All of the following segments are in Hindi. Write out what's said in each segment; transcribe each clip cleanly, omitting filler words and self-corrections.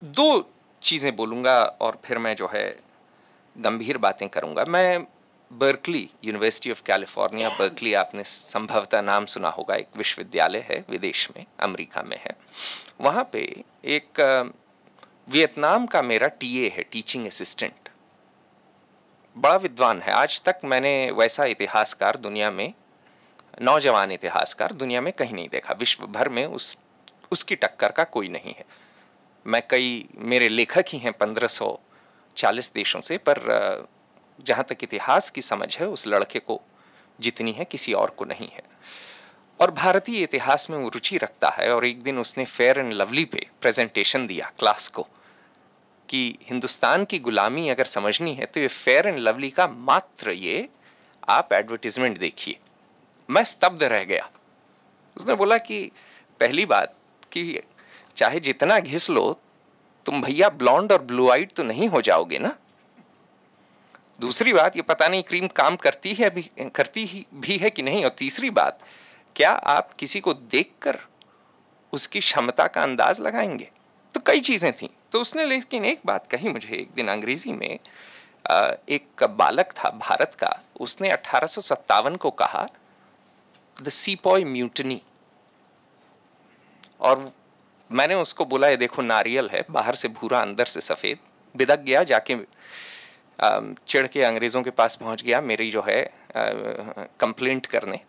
2 चीज़ें बोलूँगा और फिर मैं जो है गंभीर बातें करूँगा। मैं Berkeley, university of California Berkeley, आपने संभवतः नाम सुना होगा, एक विश्वविद्यालय है, विदेश में, अमेरिका में है। वहाँ पे एक वियतनाम का मेरा टीए है, टीचिंग असिस्टेंट। बड़ा विद्वान है। आज तक मैंने वैसा इतिहासकार दुनिया में, नौजवान इतिहासकार दुनिया में कहीं नहीं देखा। विश्व भर में उसकी टक्कर का कोई नहीं है। मेरे लेखक ही हैं 1540 देशों से, पर जहाँ तक इतिहास की समझ है उस लड़के को जितनी है किसी और को नहीं है। और भारतीय इतिहास में वो रुचि रखता है। और एक दिन उसने फेयर एंड लवली पे प्रेजेंटेशन दिया क्लास को कि हिंदुस्तान की गुलामी अगर समझनी है तो ये फेयर एंड लवली का मात्र ये आप एडवर्टीजमेंट देखिए। मैं स्तब्ध रह गया। उसने बोला कि पहली बात कि चाहे जितना घिस लो, तुम भैया ब्लॉन्ड और ब्लू आइड तो नहीं हो जाओगे ना। दूसरी बात, ये पता नहीं क्रीम काम करती भी है कि नहीं। और तीसरी बात, क्या आप किसी को देखकर उसकी क्षमता का अंदाज लगाएंगे। तो कई चीजें थी। तो उसने लेकिन एक बात कही मुझे एक दिन अंग्रेजी में। एक बालक था भारत का, उसने 1857 को कहा द सीपॉय म्यूटनी। और मैंने उसको बोला, ये देखो नारियल है, बाहर से भूरा अंदर से सफ़ेद। बिदक गया, जाके चिढ़ के अंग्रेज़ों के पास पहुंच गया मेरी जो है कंप्लेंट करने।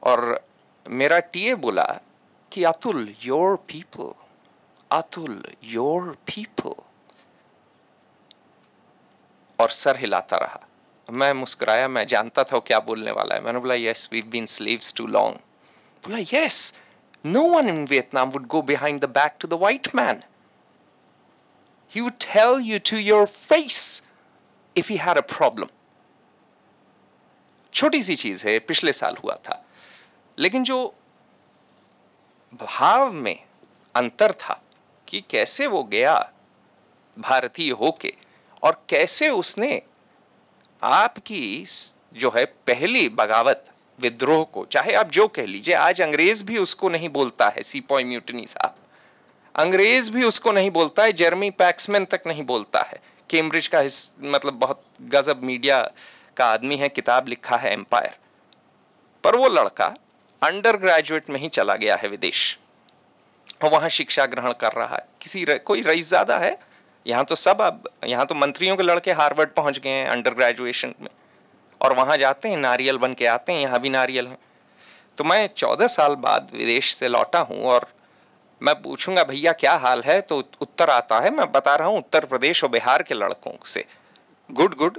और मेरा टीए बोला कि Atul your people, Atul your people, और सर हिलाता रहा। मैं मुस्कुराया, मैं जानता था वो क्या बोलने वाला है। मैंने बोला yes we been slaves too long. बोला yes, no one in Vietnam would go behind the back to the white man. He would tell you to your face if he had a problem. छोटी सी चीज है, पिछले साल हुआ था, लेकिन जो भाव में अंतर था कि कैसे वो गया भारतीय होके और कैसे उसने आपकी जो है पहली बगावत, विद्रोह को, चाहे आप जो कह लीजिए, आज अंग्रेज भी उसको नहीं बोलता है सीपॉय म्यूटनी साहब, अंग्रेज भी उसको नहीं बोलता है, जेरमी पैक्समैन तक नहीं बोलता है। कैम्ब्रिज का मतलब बहुत गजब मीडिया का आदमी है, किताब लिखा है एम्पायर। पर वो लड़का अंडर ग्रेजुएट में ही चला गया है विदेश, और वहां शिक्षा ग्रहण कर रहा है। कोई रईसजादा है यहाँ तो सब, अब यहाँ तो मंत्रियों के लड़के हार्वर्ड पहुंच गए हैं अंडर ग्रेजुएशन में, और वहां जाते हैं नारियल बन के आते हैं। यहाँ भी नारियल हैं। तो मैं 14 साल बाद विदेश से लौटा हूँ और मैं पूछूंगा भैया क्या हाल है, तो उत्तर आता है, मैं बता रहा हूँ उत्तर प्रदेश और बिहार के लड़कों से, गुड गुड।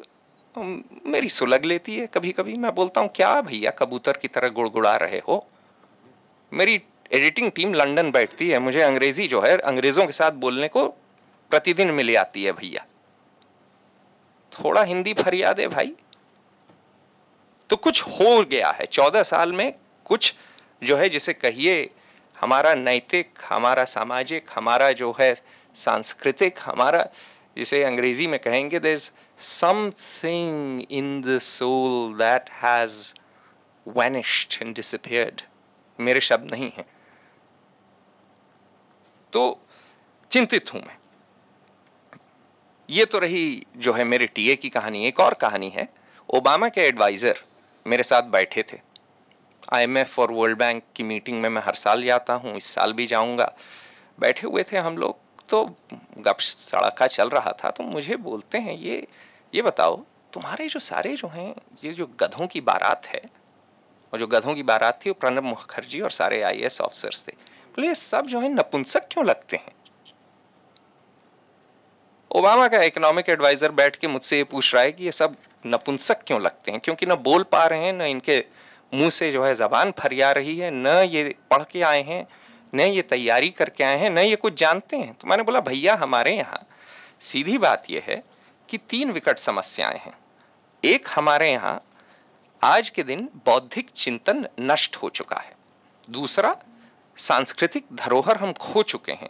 मेरी सुलग लेती है कभी कभी। मैं बोलता हूँ क्या भैया कबूतर की तरह गुड़गुड़ा रहे हो। मेरी एडिटिंग टीम लंदन बैठती है, मुझे अंग्रेजी जो है अंग्रेजों के साथ बोलने को प्रतिदिन मिल आती है। भैया थोड़ा हिंदी फरियाद है भाई। तो कुछ हो गया है 14 साल में, कुछ जो है जिसे कहिए हमारा नैतिक, हमारा सामाजिक, हमारा जो है सांस्कृतिक, हमारा जिसे अंग्रेजी में कहेंगे there is something in the soul that has vanished and disappeared. मेरे शब्द नहीं हैं। तो चिंतित हूं मैं। ये तो रही जो है मेरे टीए की कहानी। एक और कहानी है, ओबामा के एडवाइजर मेरे साथ बैठे थे। IMF और वर्ल्ड बैंक की मीटिंग में मैं हर साल जाता हूँ, इस साल भी जाऊँगा। बैठे हुए थे हम लोग, तो गप सड़का चल रहा था। तो मुझे बोलते हैं ये बताओ तुम्हारे जो सारे जो हैं ये जो गधों की बारात है, और जो गधों की बारात थी वो प्रणब मुखर्जी और सारे IAS ऑफिसर्स थे। बोले ये सब जो है नपुंसक क्यों लगते हैं। ओबामा का इकोनॉमिक एडवाइजर बैठ के मुझसे ये पूछ रहा है कि ये सब नपुंसक क्यों लगते हैं, क्योंकि ना बोल पा रहे हैं, न इनके मुंह से जो है जबान फरिया रही है, न ये पढ़ के आए हैं, न ये तैयारी करके आए हैं, न ये कुछ जानते हैं। तो मैंने बोला भैया हमारे यहाँ सीधी बात यह है कि 3 विकट समस्याएं हैं। एक, हमारे यहाँ आज के दिन बौद्धिक चिंतन नष्ट हो चुका है। दूसरा, सांस्कृतिक धरोहर हम खो चुके हैं।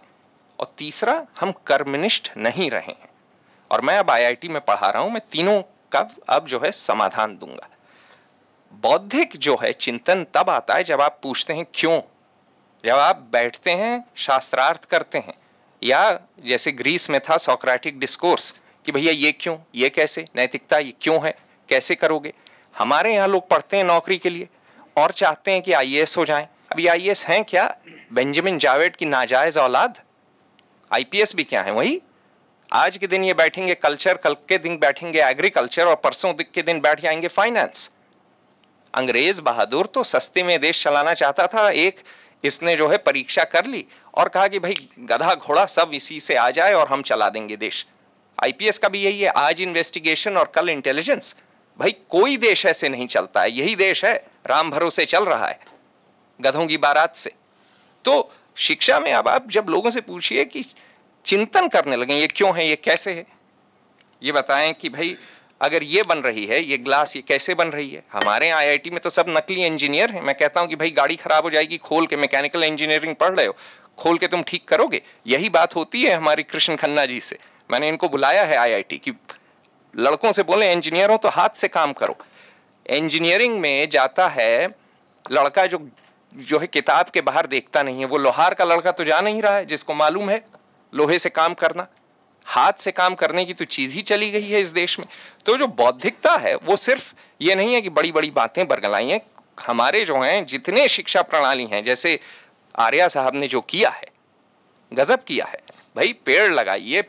और तीसरा, हम कर्मनिष्ठ नहीं रहे हैं। और मैं अब IIT में पढ़ा रहा हूं, मैं तीनों का अब जो है समाधान दूंगा। बौद्धिक जो है चिंतन तब आता है जब आप पूछते हैं क्यों, जब आप बैठते हैं शास्त्रार्थ करते हैं, या जैसे ग्रीस में था सोक्रेटिक डिस्कोर्स कि भैया ये क्यों, ये कैसे, नैतिकता ये क्यों है, कैसे करोगे। हमारे यहाँ लोग पढ़ते हैं नौकरी के लिए और चाहते हैं कि आईएएस हो जाएं। अब ये आईएएस हैं क्या? बेंजामिन जावेद की नाजायज औलाद। आईपीएस भी क्या है? वही आज के दिन ये बैठेंगे कल्चर, कल के दिन बैठेंगे एग्रीकल्चर और परसों के दिन बैठ जाएंगे फाइनेंस। अंग्रेज बहादुर तो सस्ते में देश चलाना चाहता था। एक इसने जो है परीक्षा कर ली और कहा कि भाई गधा घोड़ा सब इसी से आ जाए और हम चला देंगे देश। आईपीएस का भी यही है, आज इन्वेस्टिगेशन और कल इंटेलिजेंस। भाई कोई देश ऐसे नहीं चलता है, यही देश है राम भरोसे चल रहा है गधों की बारात से। तो शिक्षा में अब आप जब लोगों से पूछिए कि चिंतन करने लगे ये क्यों है, ये कैसे है, ये बताएं कि भाई अगर ये बन रही है, ये ग्लास ये कैसे बन रही है। हमारे यहाँ आईआईटी में तो सब नकली इंजीनियर हैं। मैं कहता हूं कि भाई गाड़ी खराब हो जाएगी, खोल के, मैकेनिकल इंजीनियरिंग पढ़ रहे हो, खोल के तुम ठीक करोगे। यही बात होती है हमारी कृष्ण खन्ना जी से। मैंने इनको बुलाया है आईआईटी की, लड़कों से बोले इंजीनियर हो तो हाथ से काम करो। इंजीनियरिंग में जाता है लड़का जो है किताब के बाहर देखता नहीं है। वो लोहार का लड़का तो जा नहीं रहा है जिसको मालूम है लोहे से काम करना। हाथ से काम करने की तो चीज ही चली गई है इस देश में। तो जो बौद्धिकता है वो सिर्फ ये नहीं है कि बड़ी बड़ी बातें बरगलाई हैं। हमारे जो हैं जितने शिक्षा प्रणाली हैं, जैसे आर्या साहब ने जो किया है गजब किया है। भाई पेड़ लगाइए,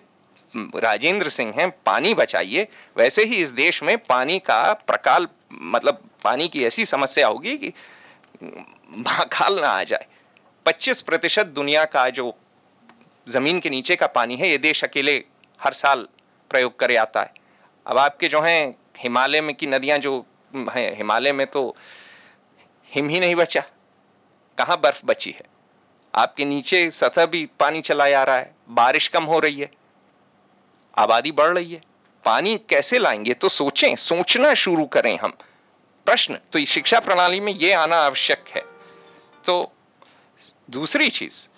राजेंद्र सिंह हैं, पानी बचाइए। वैसे ही इस देश में पानी का प्रकाल, मतलब पानी की ऐसी समस्या होगी कि महाकाल ना आ जाए। 25% दुनिया का जो जमीन के नीचे का पानी है ये देश अकेले हर साल प्रयोग करे आता है। अब आपके जो हैं हिमालय में की नदियां जो हैं, हिमालय में तो हिम ही नहीं बचा, कहाँ बर्फ बची है। आपके नीचे सतह भी पानी चला आ रहा है, बारिश कम हो रही है, आबादी बढ़ रही है। पानी कैसे लाएंगे? तो सोचें, सोचना शुरू करें हम। प्रश्न तो इस शिक्षा प्रणाली में ये आना आवश्यक है। तो दूसरी चीज,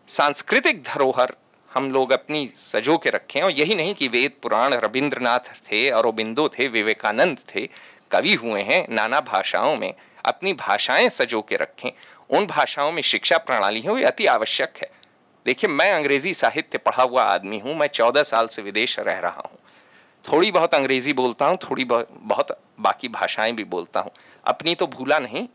सांस्कृतिक धरोहर हम लोग अपनी सजो के रखें। और यही नहीं कि वेद पुराण, रविंद्रनाथ थे, अरबिंदो थे, विवेकानंद थे, कवि हुए हैं नाना भाषाओं में, अपनी भाषाएं सजो के रखें। उन भाषाओं में शिक्षा प्रणाली है वो अति आवश्यक है। देखिए, मैं अंग्रेजी साहित्य पढ़ा हुआ आदमी हूं। मैं 14 साल से विदेश रह रहा हूं। थोड़ी बहुत अंग्रेजी बोलता हूं, थोड़ी बहुत बाकी भाषाएं भी बोलता हूं। अपनी तो भूला नहीं।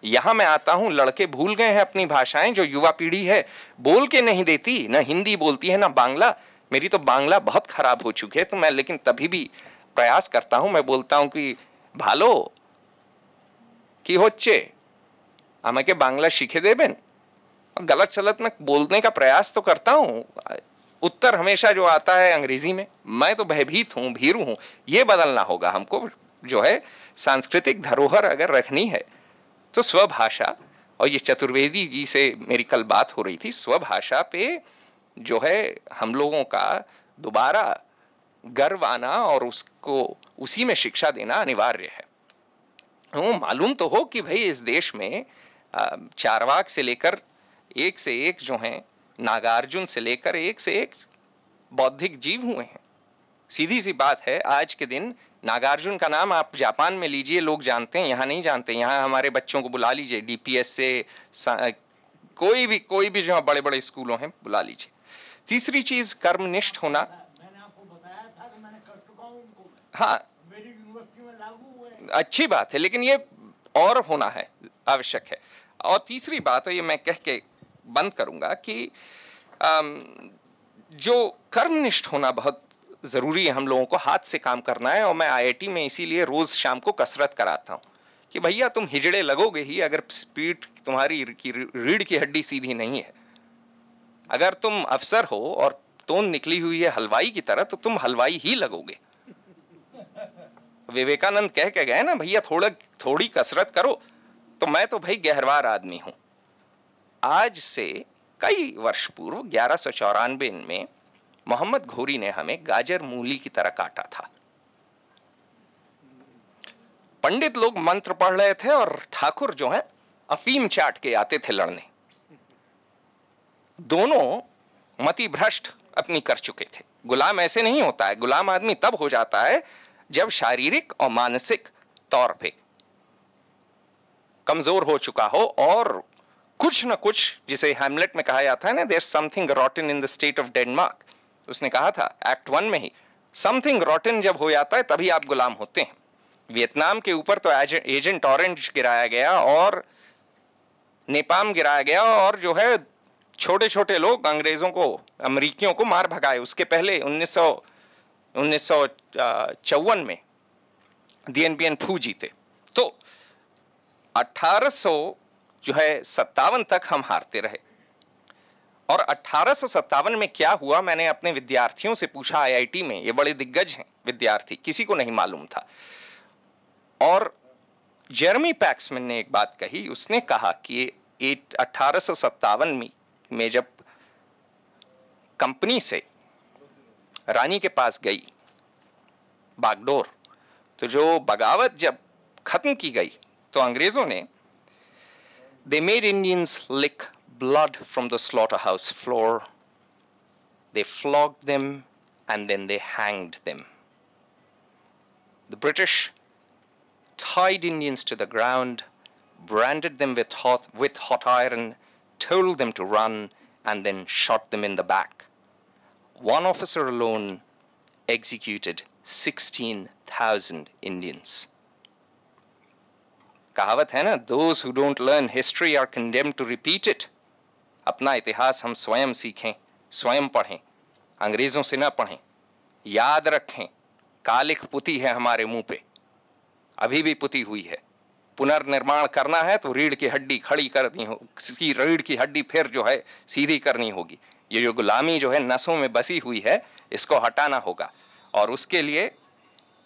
यहां मैं आता हूं, लड़के भूल गए हैं अपनी भाषाएं। जो युवा पीढ़ी है बोल के नहीं देती, ना हिंदी बोलती है ना बांग्ला। मेरी तो बांग्ला बहुत खराब हो चुकी है, तो मैं लेकिन तभी भी प्रयास करता हूं। मैं बोलता हूं कि भालो की होच्चे আমাকে बांग्ला सीखे देबेन। गलत सलत में बोलने का प्रयास तो करता हूं। उत्तर हमेशा जो आता है अंग्रेजी में। मैं तो भयभीत हूं, भीरू हूं। ये बदलना होगा हमको। जो है सांस्कृतिक धरोहर अगर रखनी है तो स्वभाषा, और ये चतुर्वेदी जी से मेरी कल बात हो रही थी, स्वभाषा पे जो है हम लोगों का दोबारा गर्व आना और उसको उसी में शिक्षा देना अनिवार्य है। मालूम तो हो कि भाई इस देश में चारवाक से लेकर एक से एक जो हैं, नागार्जुन से लेकर एक से एक बौद्धिक जीव हुए हैं। सीधी सी बात है, आज के दिन नागार्जुन का नाम आप जापान में लीजिए, लोग जानते हैं, यहाँ नहीं जानते। यहाँ हमारे बच्चों को बुला लीजिए डीपीएस से, कोई भी जो बड़े बड़े स्कूलों हैं बुला लीजिए। तीसरी चीज कर्मनिष्ठ होना। मैंने आपको बताया था कि मैंने कर चुका हूं उनको। हाँ, मेरी यूनिवर्सिटी में लागू हुए। अच्छी बात है, लेकिन ये और होना है, आवश्यक है। और तीसरी बात, और ये मैं कह के बंद करूंगा कि जो कर्मनिष्ठ होना बहुत ज़रूरी है। हम लोगों को हाथ से काम करना है। और मैं आईआईटी में इसीलिए रोज़ शाम को कसरत कराता हूँ कि भैया तुम हिजड़े लगोगे ही अगर पीठ तुम्हारी रीढ़ की हड्डी सीधी नहीं है। अगर तुम अफसर हो और तोंद निकली हुई है हलवाई की तरह, तो तुम हलवाई ही लगोगे। विवेकानंद कह के गए ना, भैया थोड़ी कसरत करो। तो मैं तो भाई गहरवार आदमी हूँ। आज से कई वर्ष पूर्व 1194 में मोहम्मद घोरी ने हमें गाजर मूली की तरह काटा था। पंडित लोग मंत्र पढ़ रहे थे और ठाकुर जो है अफीम चाट के आते थे लड़ने। दोनों मति भ्रष्ट अपनी कर चुके थे। गुलाम ऐसे नहीं होता है। गुलाम आदमी तब हो जाता है जब शारीरिक और मानसिक तौर पे कमजोर हो चुका हो और कुछ न कुछ, जिसे हैमलेट में कहा जाता है ना, there something rotten in the state of Denmark, उसने कहा था एक्ट 1 में ही, समथिंग रॉटन जब हो जाता है तभी आप गुलाम होते हैं। वियतनाम के ऊपर तो एजेंट ऑरेंज गिराया गया और नेपाम गिराया गया, और जो है छोटे छोटे लोग अंग्रेजों को, अमरीकियों को मार भगाए। उसके पहले 1954 में दिएन बियन फू जीते। तो 1857 तक हम हारते रहे। और 1857 में क्या हुआ, मैंने अपने विद्यार्थियों से पूछा आईआईटी में, ये बड़े दिग्गज हैं विद्यार्थी, किसी को नहीं मालूम था। और जेरेमी पैक्समैन ने एक बात कही, उसने कहा कि 1857 में जब कंपनी से रानी के पास गई बागडोर, तो जो बगावत जब खत्म की गई तो अंग्रेजों ने they made Indians lick blood from the slaughterhouse floor, they flogged them and then they hanged them. The British tied Indians to the ground, branded them with hot iron, told them to run, and then shot them in the back. One officer alone executed 16,000 Indians. कहावत है ना, those who don't learn history are condemned to repeat it. अपना इतिहास हम स्वयं सीखें, स्वयं पढ़ें, अंग्रेजों से ना पढ़ें। याद रखें, कालिख पुती है हमारे मुंह पे, अभी भी पुती हुई है। पुनर्निर्माण करना है तो रीढ़ की हड्डी खड़ी करनी हो, रीढ़ की हड्डी फिर जो है सीधी करनी होगी। ये जो गुलामी जो है नसों में बसी हुई है, इसको हटाना होगा, और उसके लिए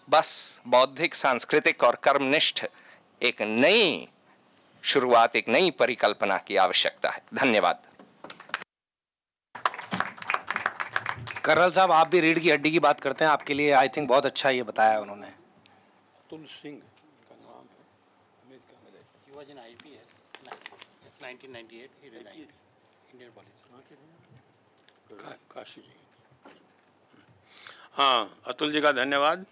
बस बौद्धिक, सांस्कृतिक और कर्मनिष्ठ एक नई शुरुआत, एक नई परिकल्पना की आवश्यकता है। धन्यवाद। कर्नल साहब, आप भी रीढ़ की हड्डी की बात करते हैं, आपके लिए आई थिंक बहुत अच्छा ये बताया उन्होंने। अतुल सिंह का नाम है, अमेरिका में रहता है। He was in IPS 1998 he resigned Indian police। Kashi ji. हाँ, अतुल जी का धन्यवाद,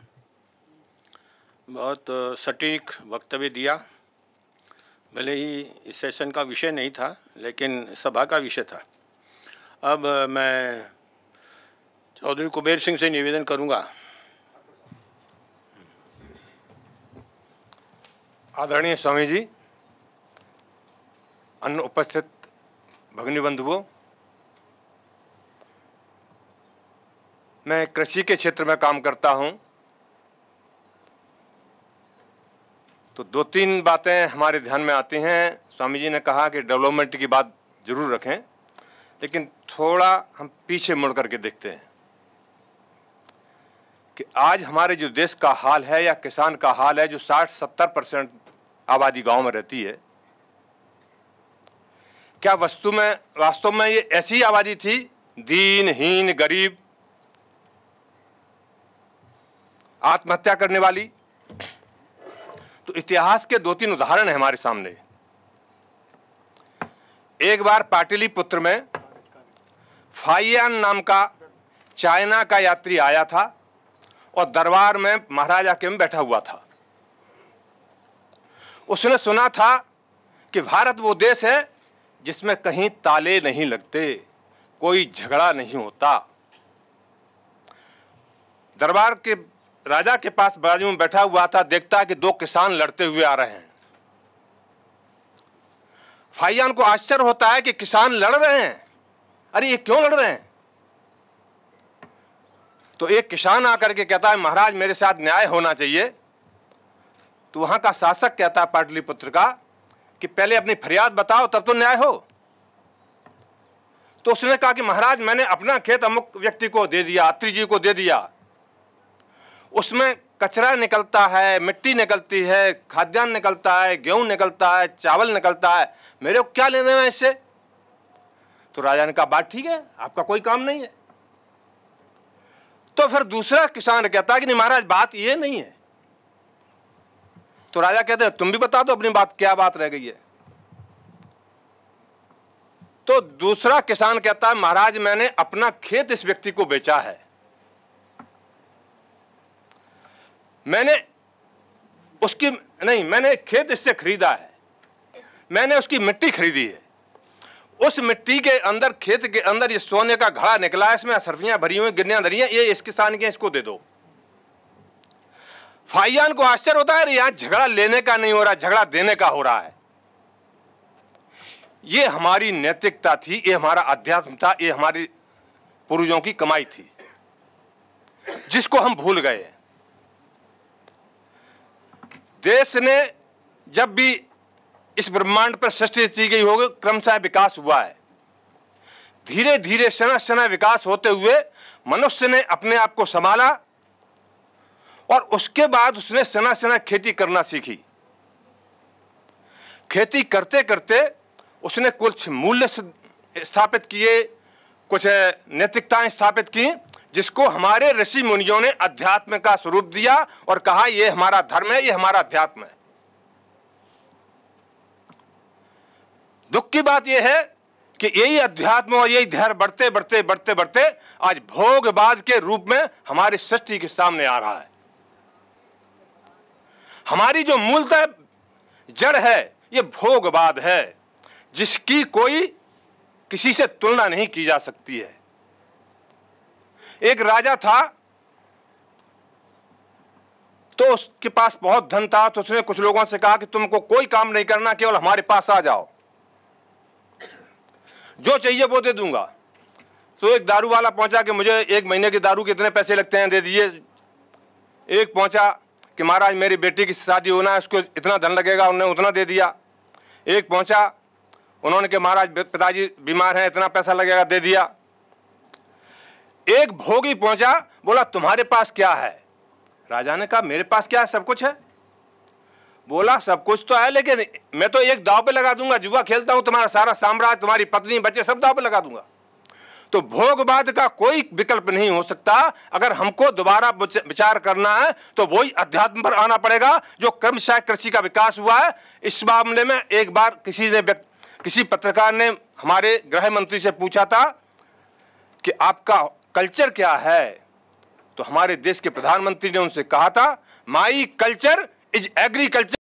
बहुत सटीक वक्तव्य दिया। भले ही इस सेशन का विषय नहीं था, लेकिन सभा का विषय था। अब मैं चौधरी कुबेर सिंह से निवेदन करूंगा। आदरणीय स्वामी जी, अन्य उपस्थित भगिनी बंधुओं, मैं कृषि के क्षेत्र में काम करता हूं, तो दो तीन बातें हमारे ध्यान में आती हैं। स्वामी जी ने कहा कि डेवलपमेंट की बात जरूर रखें, लेकिन थोड़ा हम पीछे मुड़ करके देखते हैं कि आज हमारे जो देश का हाल है या किसान का हाल है, जो 60-70% आबादी गांव में रहती है, क्या वास्तव में ये ऐसी आबादी थी, दीनहीन, गरीब, आत्महत्या करने वाली? तो इतिहास के दो तीन उदाहरण हैं हमारे सामने। एक बार पाटलिपुत्र में फाइयान नाम का चाइना का यात्री आया था और दरबार में महाराजा के में बैठा हुआ था। उसने सुना था कि भारत वो देश है जिसमें कहीं ताले नहीं लगते, कोई झगड़ा नहीं होता। दरबार के राजा के पास बाजू में बैठा हुआ था, देखता कि दो किसान लड़ते हुए आ रहे हैं। फाइयान को आश्चर्य होता है कि किसान लड़ रहे हैं, अरे ये क्यों लड़ रहे हैं? तो एक किसान आकर के कहता है, महाराज मेरे साथ न्याय होना चाहिए। तो वहां का शासक कहता है पाटलिपुत्र का कि पहले अपनी फरियाद बताओ तब तो न्याय हो। तो उसने कहा कि महाराज मैंने अपना खेत अमुक व्यक्ति को दे दिया, अत्री जी को दे दिया, उसमें कचरा निकलता है, मिट्टी निकलती है, खाद्यान्न निकलता है, गेहूं निकलता है, चावल निकलता है, मेरे को क्या लेने में इससे? तो राजा ने कहा बात ठीक है, आपका कोई काम नहीं है। तो फिर दूसरा किसान कहता है कि नहीं महाराज बात ये नहीं है। तो राजा कहते हैं तुम भी बता दो अपनी बात, क्या बात रह गई है? तो दूसरा किसान कहता है महाराज मैंने अपना खेत इस व्यक्ति को बेचा है, मैंने खेत इससे खरीदा है, मैंने उसकी मिट्टी खरीदी है, उस मिट्टी के अंदर, खेत के अंदर ये सोने का घड़ा निकला है, इसमें असरफियां भरी हुई, गिन्नियां धरी हैं, ये इस किसान के, इसको दे दो। फाइयान को आश्चर्य होता है, यहां झगड़ा लेने का नहीं हो रहा, झगड़ा देने का हो रहा है। ये हमारी नैतिकता थी, ये हमारा अध्यात्म था, ये हमारी पूर्वजों की कमाई थी, जिसको हम भूल गए। देश ने जब भी इस ब्रह्मांड पर सृष्टि की गई होगी, क्रमशः विकास हुआ है। धीरे धीरे शना शना विकास होते हुए मनुष्य ने अपने आप को संभाला और उसके बाद उसने शना शना खेती करना सीखी। खेती करते करते उसने कुछ मूल्य स्थापित किए, कुछ नैतिकताएं स्थापित की, जिसको हमारे ऋषि मुनियों ने अध्यात्म का स्वरूप दिया और कहा ये हमारा धर्म है, ये हमारा अध्यात्म है। दुख की बात यह है कि यही अध्यात्म और यही धैर्य बढ़ते बढ़ते बढ़ते बढ़ते आज भोगवाद के रूप में हमारी सृष्टि के सामने आ रहा है। हमारी जो मूलतः जड़ है ये भोगवाद है, जिसकी कोई किसी से तुलना नहीं की जा सकती है। एक राजा था, तो उसके पास बहुत धन था, तो उसने कुछ लोगों से कहा कि तुमको कोई काम नहीं करना, केवल हमारे पास आ जाओ, जो चाहिए वो दे दूंगा। तो एक दारू वाला पहुंचा कि मुझे 1 महीने की दारू के इतने पैसे लगते हैं, दे दीजिए। एक पहुंचा कि महाराज मेरी बेटी की शादी होना है, उसको इतना धन लगेगा, उन्होंने उतना दे दिया। एक पहुंचा, उन्होंने कहा महाराज पिताजी बीमार हैं, इतना पैसा लगेगा, दे दिया। एक भोगी पहुंचा, बोला तुम्हारे पास क्या है? राजा ने कहा मेरे पास क्या है, सब कुछ है। बोला सब कुछ तो है, लेकिन मैं तो एक दाव पे लगा दूंगा, जुआ खेलता हूं, तुम्हारा सारा साम्राज्य, तुम्हारी पत्नी बच्चे सब दाव पे लगा दूंगा। तो भोगवाद का कोई विकल्प नहीं हो सकता। अगर हमको दोबारा विचार करना है तो वही अध्यात्म पर आना पड़ेगा, जो क्रमशः कृषि का विकास हुआ है। इस मामले में एक बार किसी पत्रकार ने हमारे गृह मंत्री से पूछा था कि आपका कल्चर क्या है, तो हमारे देश के प्रधानमंत्री ने उनसे कहा था माई कल्चर इज एग्रीकल्चर।